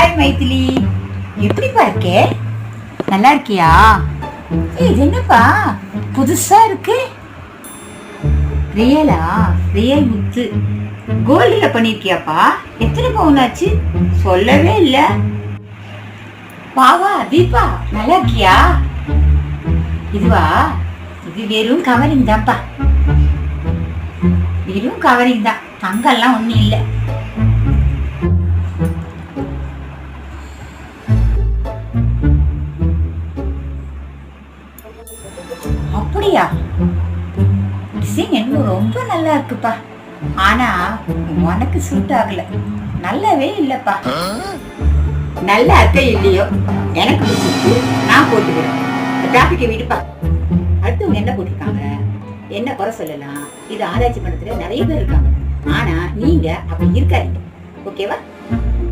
Hi Maithili, எப்படிப்பா இருக்கே? நல்லா இருக்கியா? இது என்னப்பா புதுசா இருக்கு? ரியலா? ரியல் முத்து கோல்டுல பண்ணிருக்கியாப்பா? எத்தனை பவுன் ஆச்சு? சொல்லவே இல்ல. வாவா தீபா, நல்லா இருக்கியா? இதுவா? இது வெறும் கவரிங் தான்ப்பா, வெறும் கவரிங் தான், தங்கெல்லாம் ஒண்ணும் இல்லை. அப்படியா? டிசைன் என்ன ரொம்ப நல்லா இருக்குப்பா. ஆனா உனக்கு சூட் ஆகல, நல்லாவே இல்லப்பா. நல்லா இருக்க இல்லையோ, எனக்கு பிடிச்சிருக்கு, நான் போட்டுக்கிறேன். டாபிக்கை விடுப்பா. அடுத்தவங்க என்ன போட்டிருக்காங்க, என்ன குறை சொல்லலாம், இது ஆராய்ச்சி பண்ணத்துல நிறைய பேர் இருக்காங்க. ஆனா நீங்க அப்படி இருக்காதீங்க, ஓகேவா?